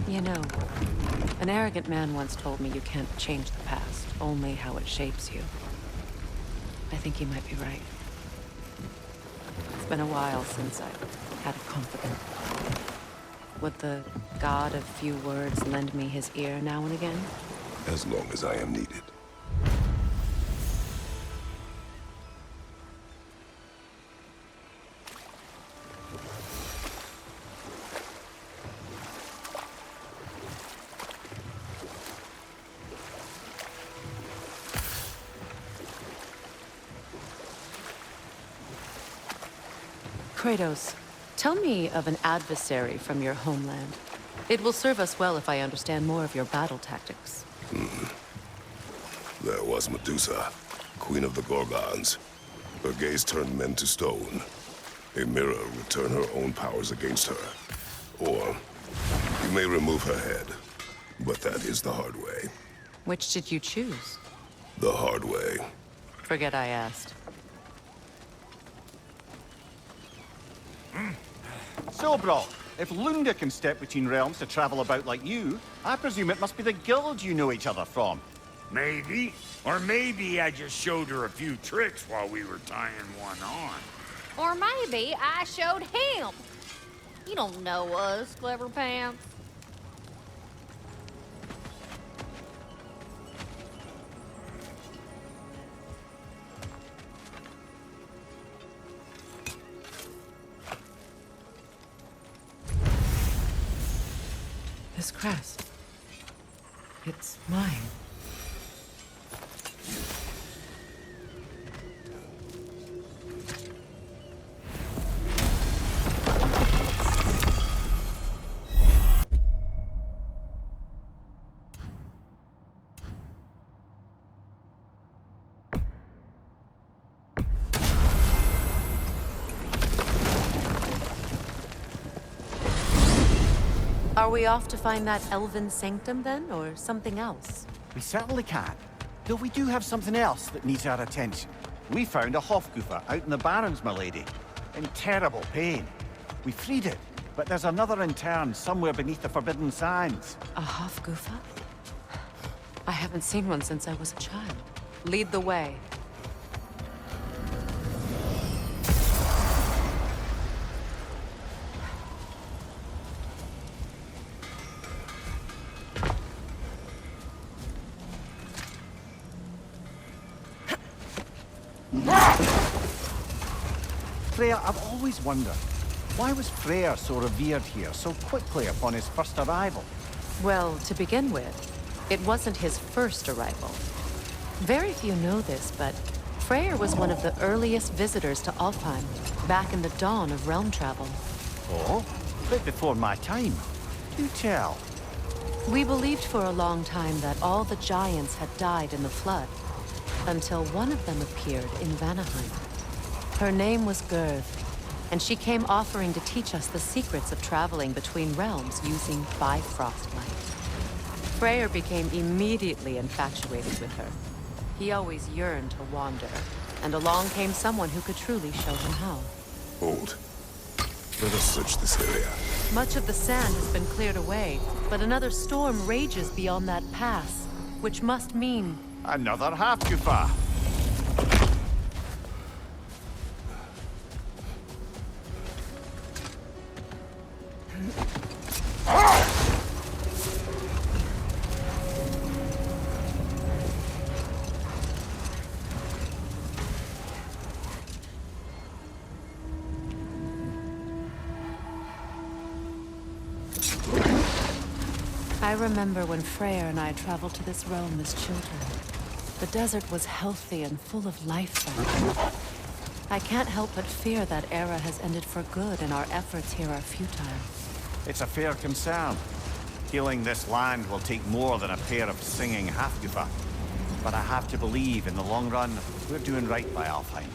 You know, an arrogant man once told me you can't change the past, only how it shapes you. I think he might be right. It's been a while since I've had a confidant. Would the god of few words lend me his ear now and again? As long as I am needed. Kratos, tell me of an adversary from your homeland. It will serve us well if I understand more of your battle tactics. There was Medusa, queen of the Gorgons. Her gaze turned men to stone. A mirror would turn her own powers against her. Or, you may remove her head, but that is the hard way. Which did you choose? The hard way. Forget I asked. So, Brock, if Lunda can step between realms to travel about like you, I presume it must be the guild you know each other from. Maybe. Or maybe I just showed her a few tricks while we were tying one on. Or maybe I showed him. You don't know us, Clever Pants. This crest. It's mine. Are we off to find that elven sanctum then, or something else? We certainly can. Though we do have something else that needs our attention. We found a Hofgufa out in the Barrens, my lady. In terrible pain. We freed it, but there's another intern somewhere beneath the Forbidden Sands. A Hofgufa? I haven't seen one since I was a child. Lead the way. Freya, I've always wondered, why was Freyr so revered here so quickly upon his first arrival? Well, to begin with, it wasn't his first arrival. Very few know this, but Freyr was one of the earliest visitors to Alfheim, back in the dawn of realm travel. Oh? A bit before my time. Do tell. We believed for a long time that all the giants had died in the flood, until one of them appeared in Vanaheim. Her name was Gerd, and she came offering to teach us the secrets of traveling between realms using Bifrost light. Freyr became immediately infatuated with her. He always yearned to wander, and along came someone who could truly show him how. Hold. Let us search this area. Much of the sand has been cleared away, but another storm rages beyond that pass, which must mean... Another Hofgufa. I remember when Freyr and I traveled to this realm as children. The desert was healthy and full of life then. I can't help but fear that era has ended for good and our efforts here are futile. It's a fair concern. Healing this land will take more than a pair of singing Hofgufa. But I have to believe in the long run, we're doing right by Alfheim.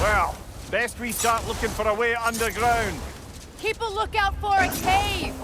Well, best we start looking for a way underground. Keep a lookout for a cave!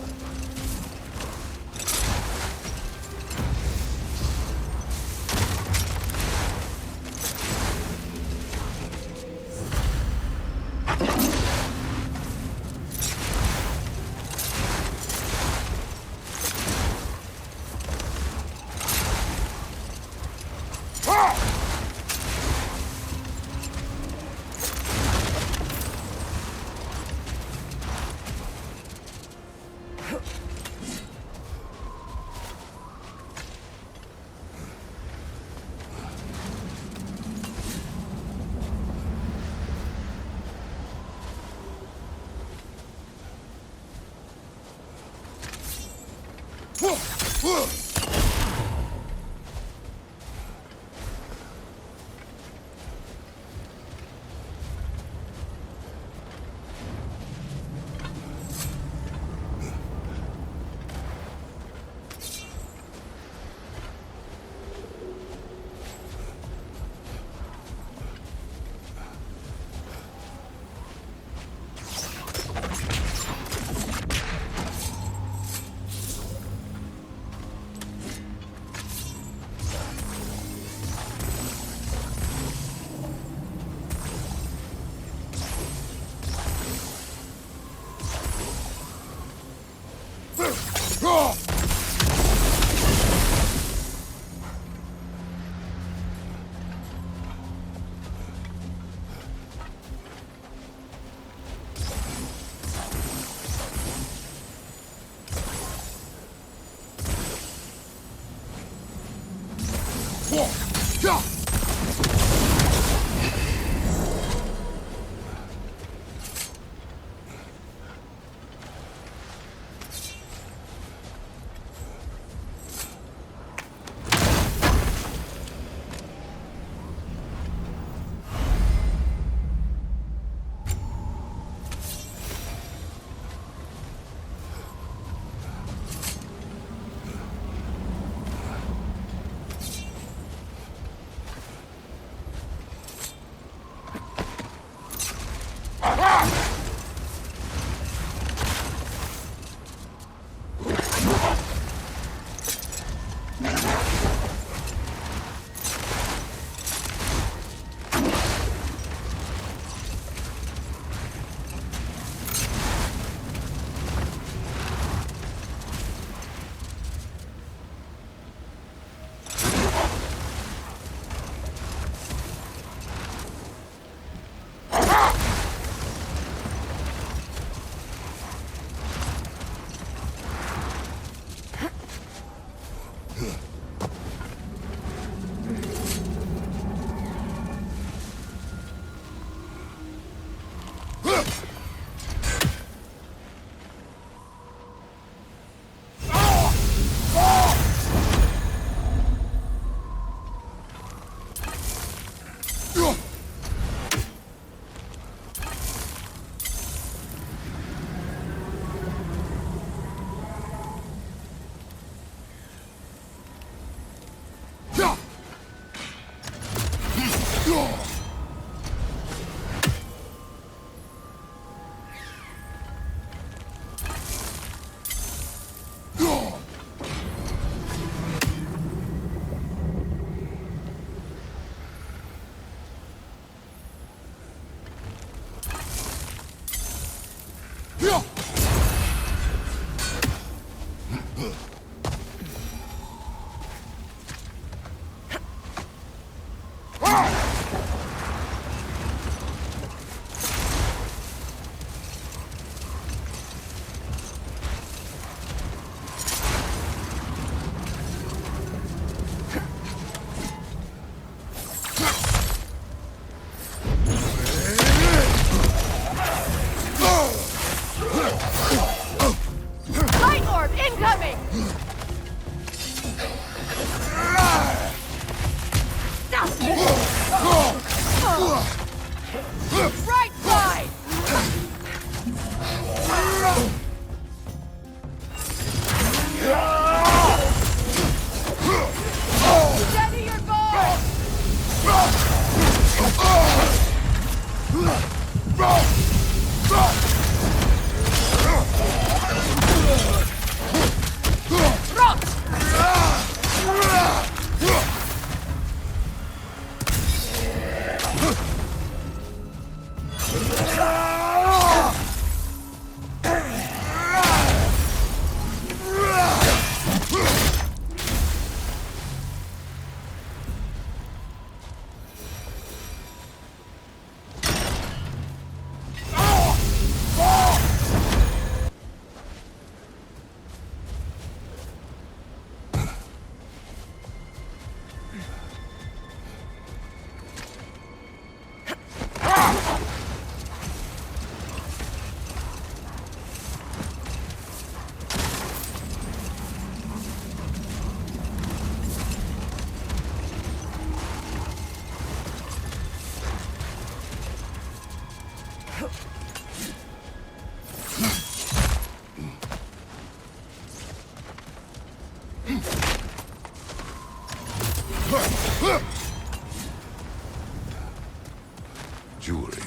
Jewelry.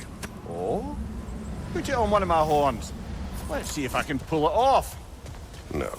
Oh? Put it on one of my horns. Let's see if I can pull it off. No.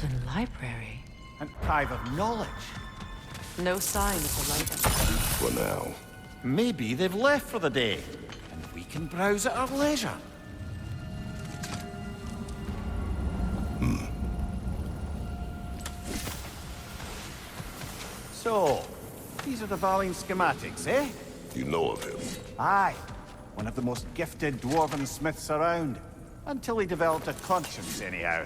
elven library. An archive of knowledge. No sign of the light. For now. Maybe they've left for the day, and we can browse at our leisure. So, these are the Valine schematics, eh? You know of him. Aye. One of the most gifted dwarven smiths around. Until he developed a conscience, anyhow.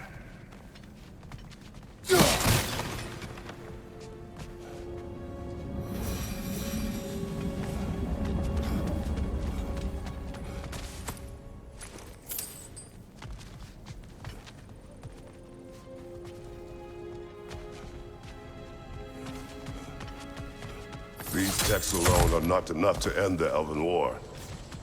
These texts alone are not enough to end the Elven War.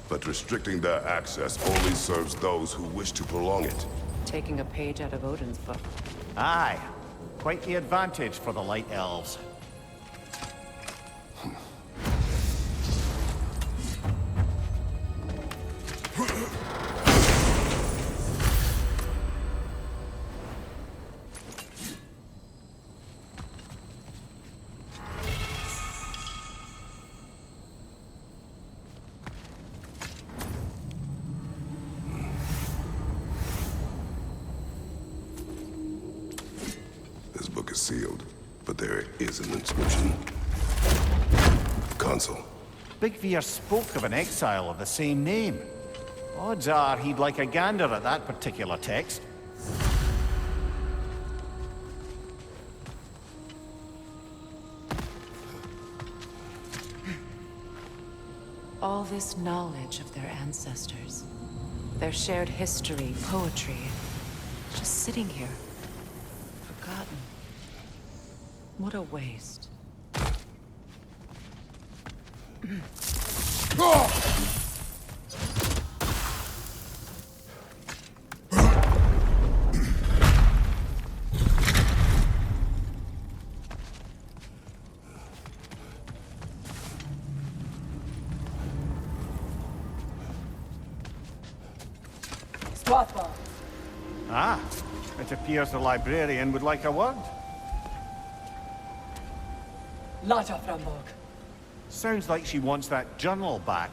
But restricting their access only serves those who wish to prolong it. Taking a page out of Odin's book. Aye. Quite the advantage for the Light Elves. This book is sealed, but there is an inscription. Consul. Big Veer spoke of an exile of the same name. Odds are he'd like a gander at that particular text. All this knowledge of their ancestors, their shared history, poetry, just sitting here, forgotten. What a waste. Ah, it appears the librarian would like a word. Lata Framborg. Sounds like she wants that journal back.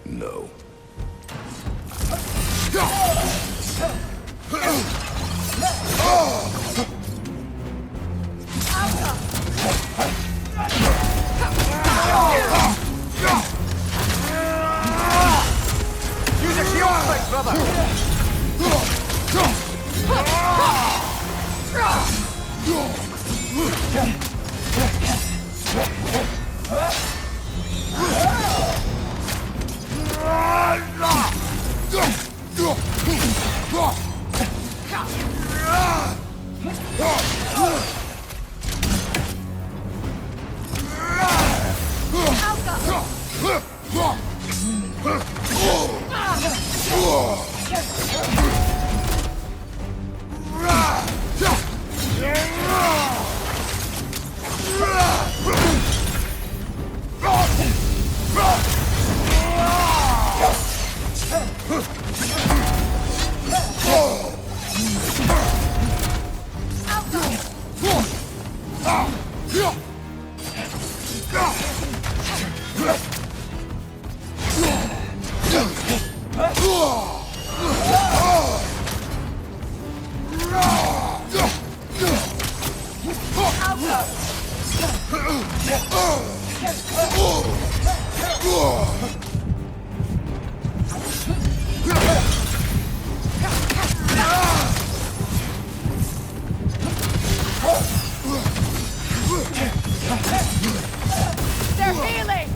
No. Use a shield strike, brother! They're healing!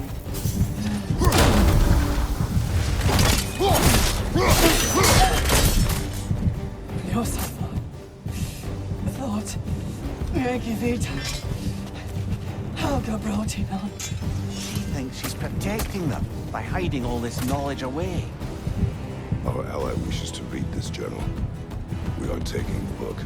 Yosafa. Thought. Megivita. Helga brought him on. She thinks she's protecting them by hiding all this knowledge away. Our ally wishes to read this journal. We are taking the book.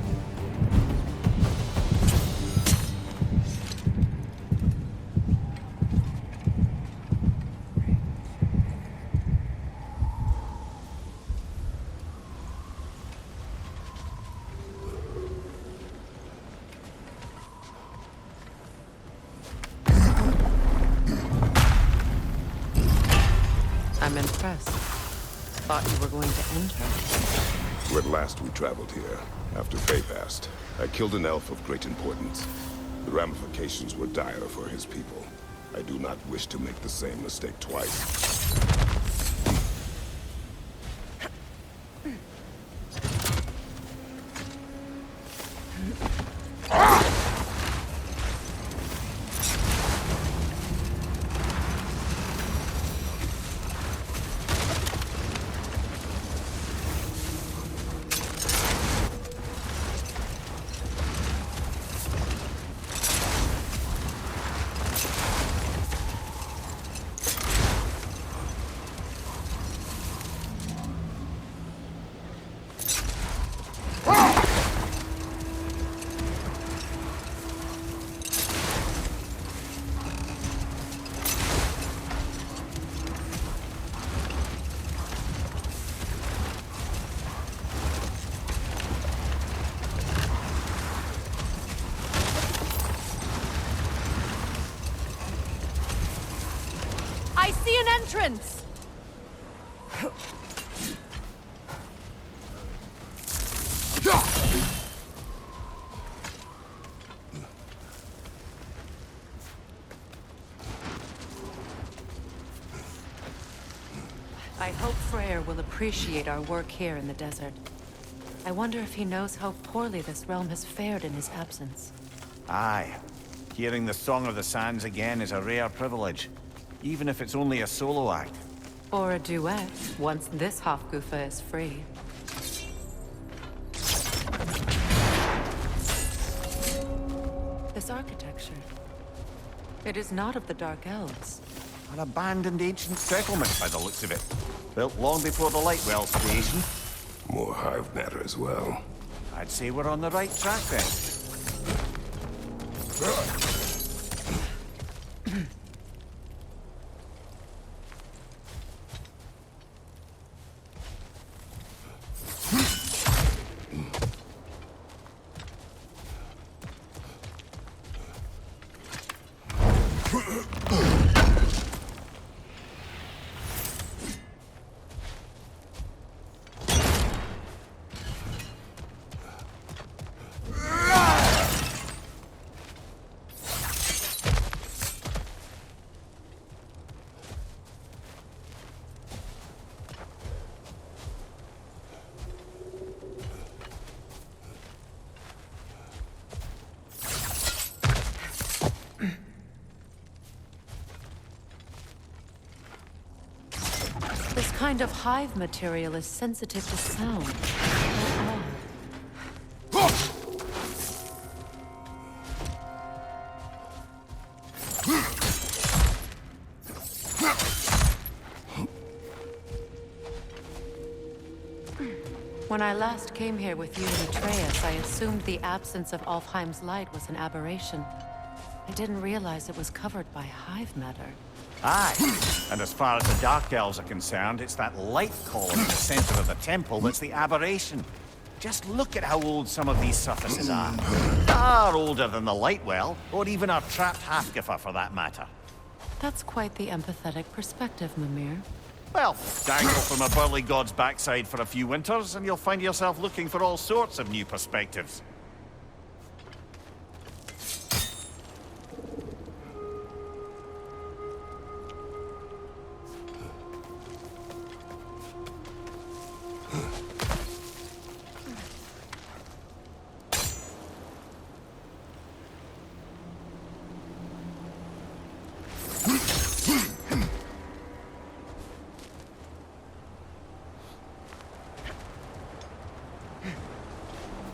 impressed. Thought you were going to end her. When last we traveled here, after Faye passed, I killed an elf of great importance. The ramifications were dire for his people. I do not wish to make the same mistake twice. I see an entrance! I hope Freyr will appreciate our work here in the desert. I wonder if he knows how poorly this realm has fared in his absence. Aye. Hearing the Song of the Sands again is a rare privilege. Even if it's only a solo act. Or a duet, once this Hofgufa is free. This architecture. It is not of the Dark Elves. An abandoned ancient settlement by the looks of it. Built long before the Lightwell station. More hive matter as well. I'd say we're on the right track then. This kind of hive material is sensitive to sound. How odd. When I last came here with you and Atreus, I assumed the absence of Alfheim's light was an aberration. I didn't realize it was covered by hive matter. Aye. And as far as the Dark Elves are concerned, it's that light column in the center of the temple that's the aberration. Just look at how old some of these surfaces are. Far older than the Lightwell, or even our trapped Hafgifa for that matter. That's quite the empathetic perspective, Mimir. Well, dangle from a burly god's backside for a few winters, and you'll find yourself looking for all sorts of new perspectives.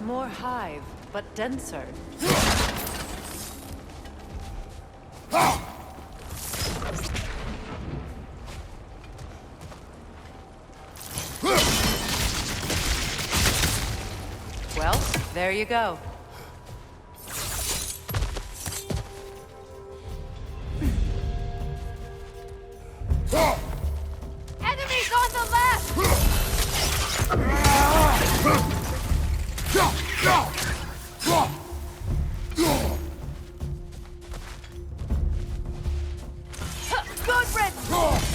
More hive, but denser. Well, there you go. Enemies on the left! Good riddance!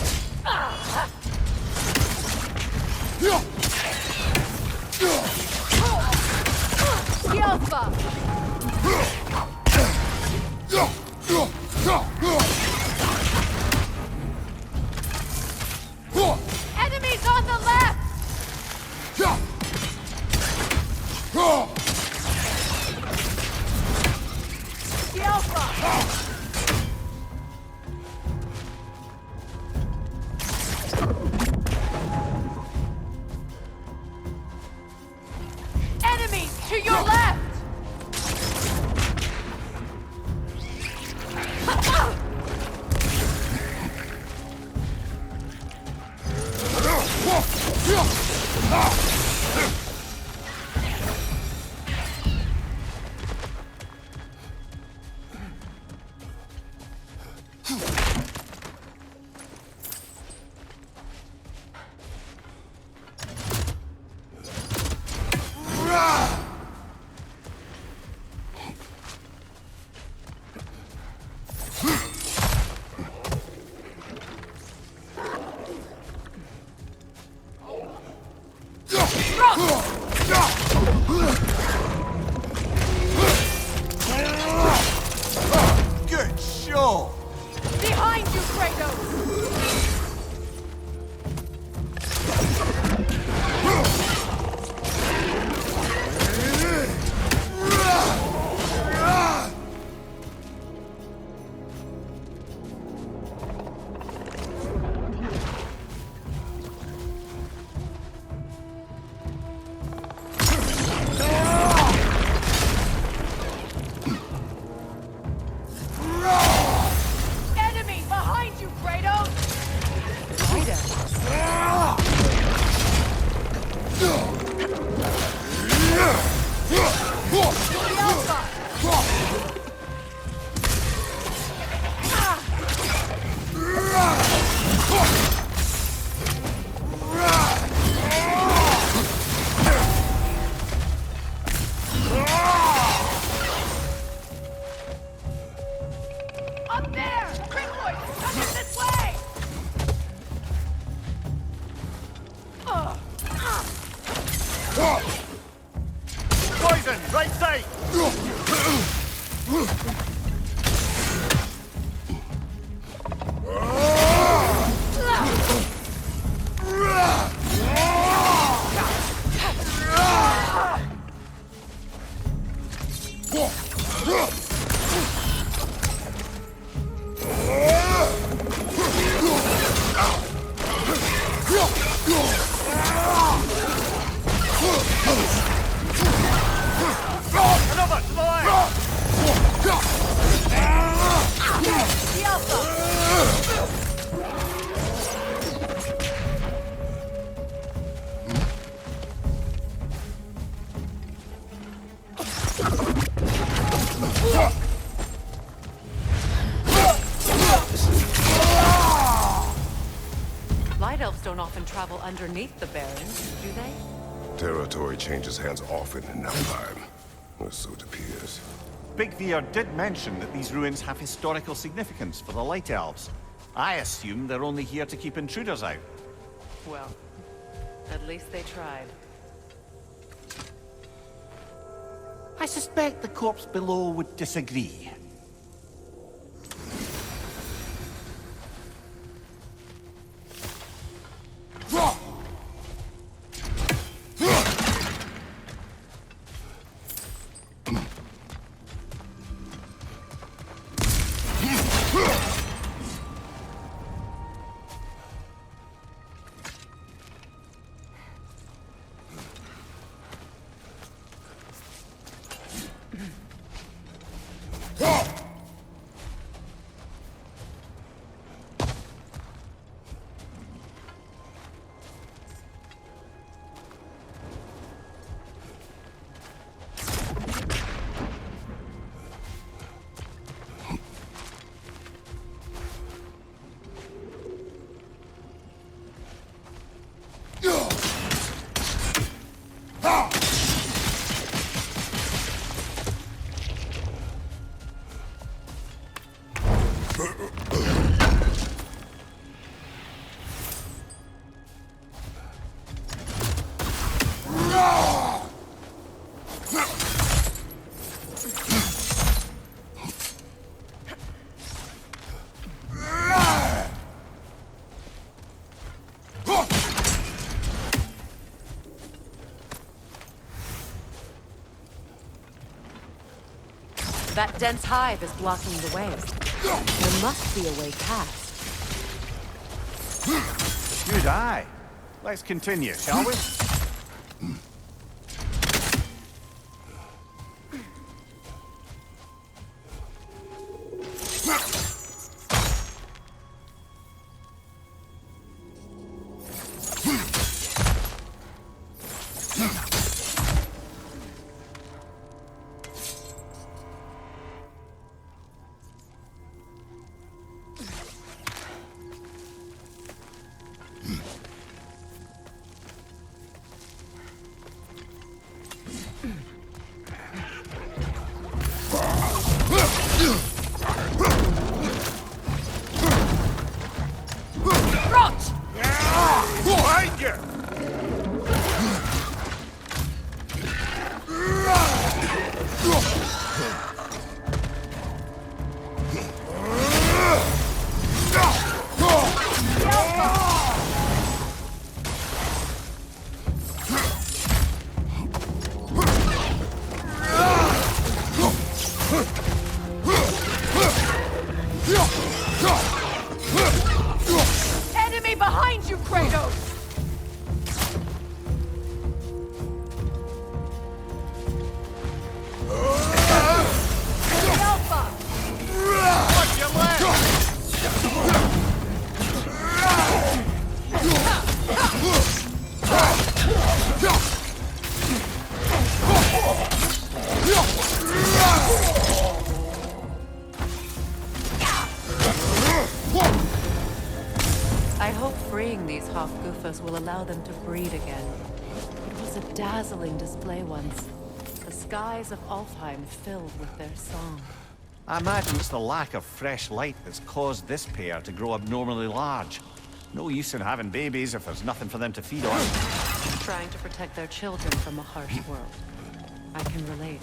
Another to the left! Light elves don't often travel underneath the Barrens, do they? Territory changes hands often in Nalheim, or so it appears. Big Veer did mention that these ruins have historical significance for the Light Elves. I assume they're only here to keep intruders out. Well, at least they tried. I suspect the corpse below would disagree. That dense hive is blocking the way. There must be a way past. Good eye. Let's continue, shall we? Enemy behind you, Kratos! Watch your left! I hope freeing these Hofgufas will allow them to breed again. It was a dazzling display once. The skies of Alfheim filled with their song. I imagine it's the lack of fresh light that's caused this pair to grow abnormally large. No use in having babies if there's nothing for them to feed on. Trying to protect their children from a harsh world. I can relate.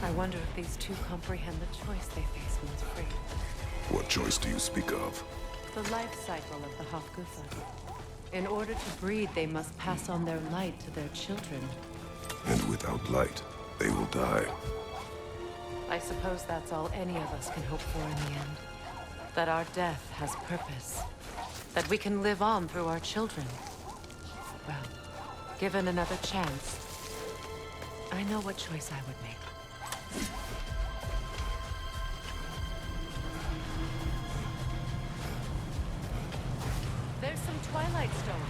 I wonder if these two comprehend the choice they face once free. What choice do you speak of? The life cycle of the Hofgufa. In order to breed, they must pass on their light to their children. And without light, they will die. I suppose that's all any of us can hope for in the end. That our death has purpose. That we can live on through our children. Well, given another chance, I know what choice I would make. There's some Twilight Stone.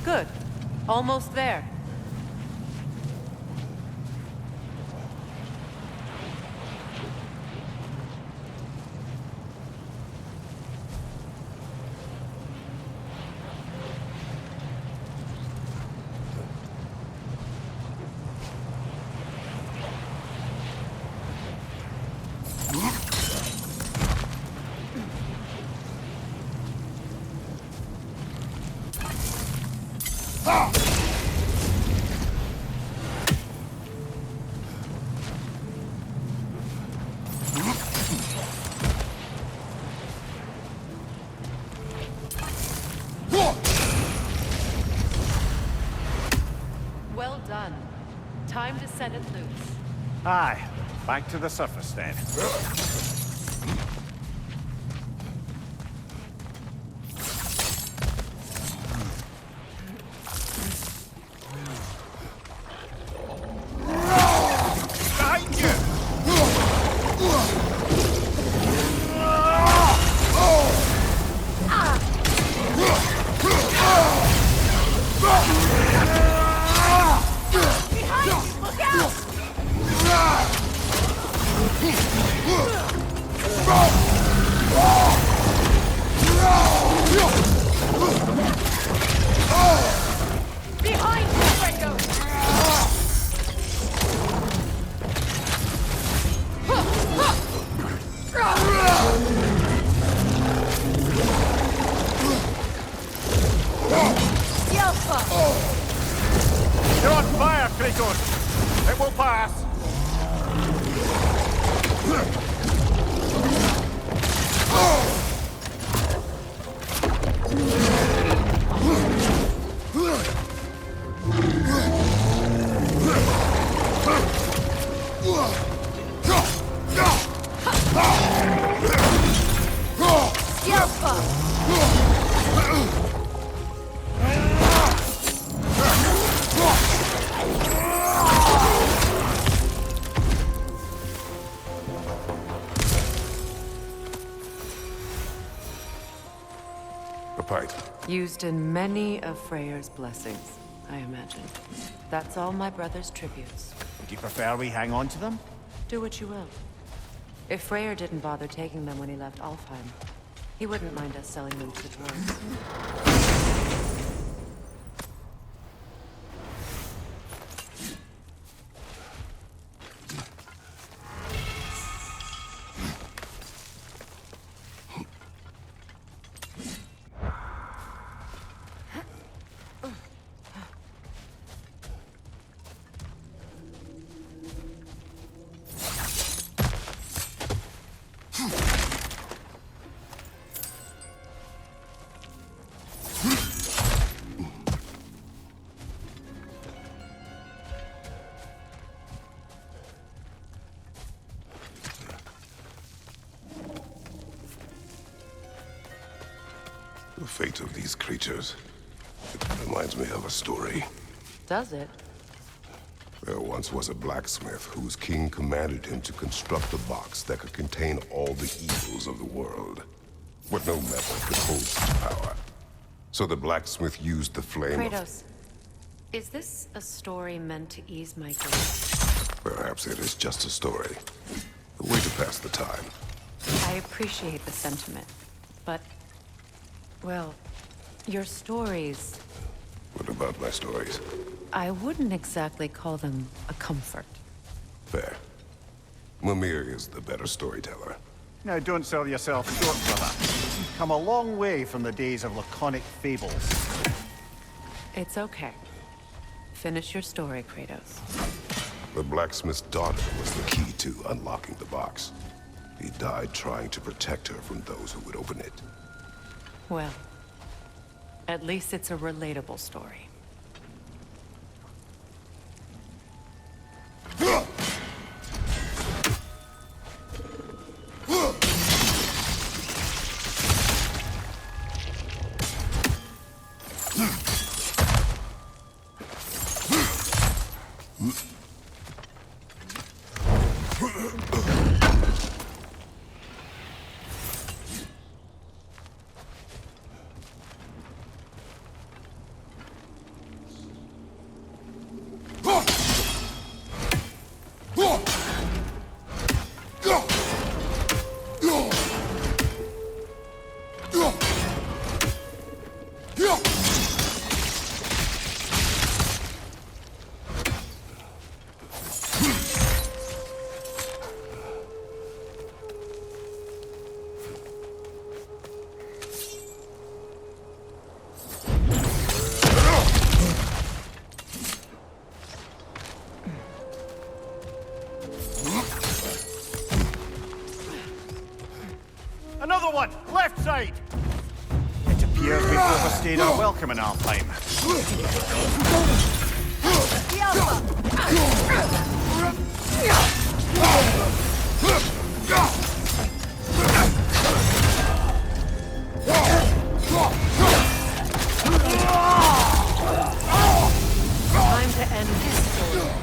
Good. Almost there. Well done. Time to set it loose. Aye. Back to the surface then. Behind you! Kratos! It will pass! A pint. Used in many of Freyr's blessings, I imagine. That's all my brother's tributes. Would you prefer we hang on to them? Do what you will. If Freyr didn't bother taking them when he left Alfheim, he wouldn't mind us selling them to the dwarves. The fate of these creatures. It reminds me of a story. Does it? There once was a blacksmith whose king commanded him to construct a box that could contain all the evils of the world. But no metal could hold such power. So the blacksmith used the flame of... Kratos, is this a story meant to ease my grief? Perhaps it is just a story. A way to pass the time. I appreciate the sentiment, but... well, your stories... What about my stories? I wouldn't exactly call them a comfort. Fair. Mimir is the better storyteller. Now, don't sell yourself short, brother. You've come a long way from the days of laconic fables. It's okay. Finish your story, Kratos. The blacksmith's daughter was the key to unlocking the box. He died trying to protect her from those who would open it. Well, at least it's a relatable story. Another one! Left side! It appears we've overstayed our welcome in Alfheim. Time to end this story.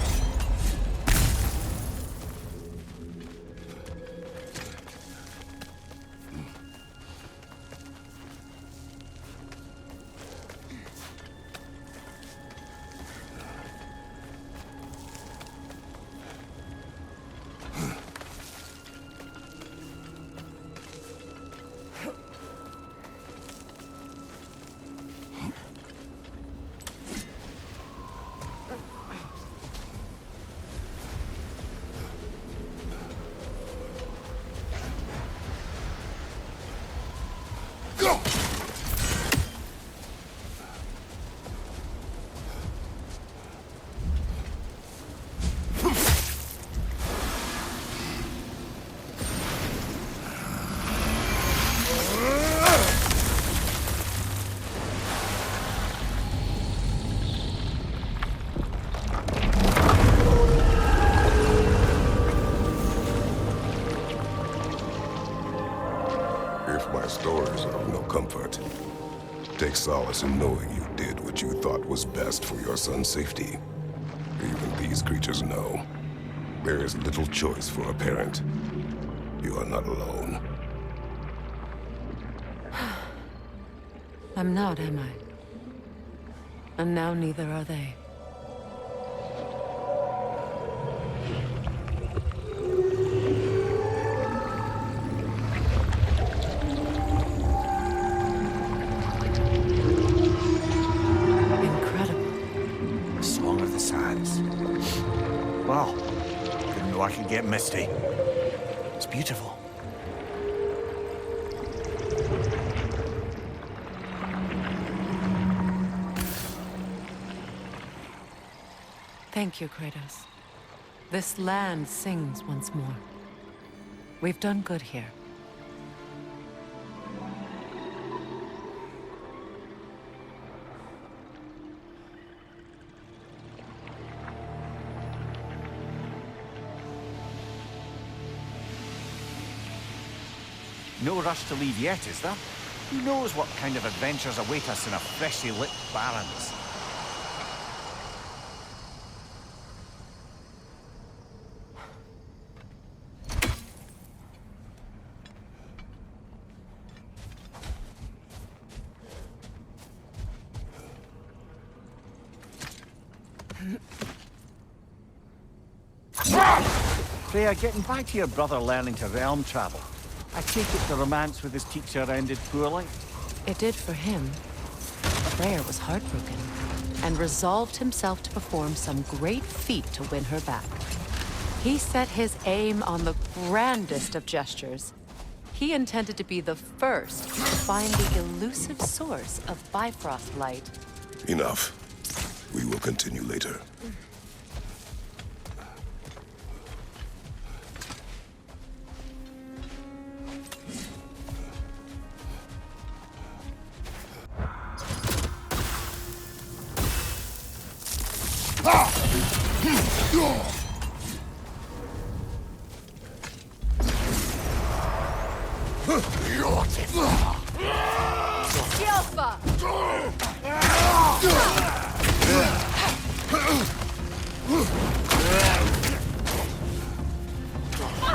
comfort. Take solace in knowing you did what you thought was best for your son's safety. Even these creatures know. There is little choice for a parent. You are not alone. I'm not, am I? And now neither are they. Incredible. Song of the Sands. Wow. Didn't know I could get misty. It's beautiful. Thank you, Kratos. This land sings once more. We've done good here. No rush to leave yet, is there? Who knows what kind of adventures await us in a freshly lit Barrens? Freya, getting back to your brother learning to realm travel. I take it the romance with his teacher ended poorly? It did for him. Freyr was heartbroken and resolved himself to perform some great feat to win her back. He set his aim on the grandest of gestures. He intended to be the first to find the elusive source of Bifrost light. Enough. We will continue later. Yelfa!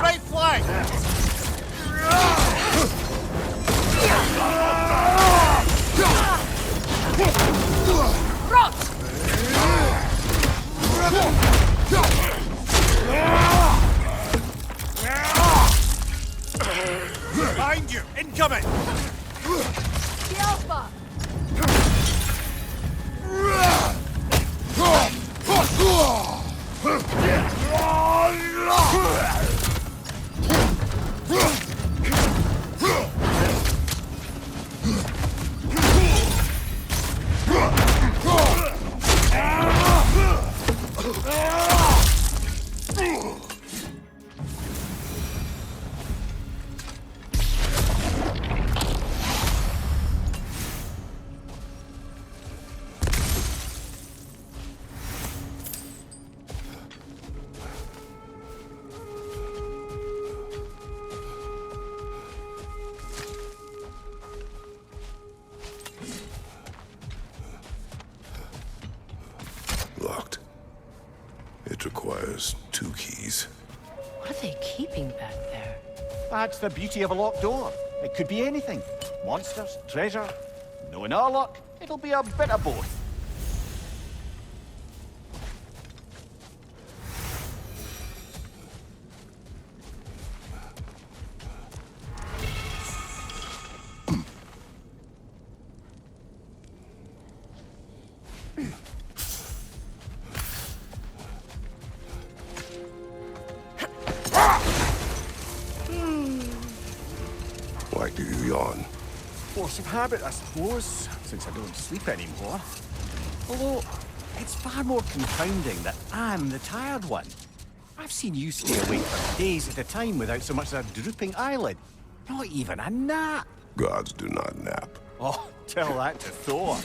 Right flank! Rot! Behind you! Incoming! Yelfa! Locked. It requires 2 keys. What are they keeping back there? That's the beauty of a locked door. It could be anything. Monsters, treasure. Knowing our luck, it'll be a bit of both. Why do you yawn? Force of habit, I suppose, since I don't sleep anymore. Although, it's far more confounding that I'm the tired one. I've seen you stay awake for days at a time without so much as a drooping eyelid. Not even a nap. Gods do not nap. Oh, tell that to Thor.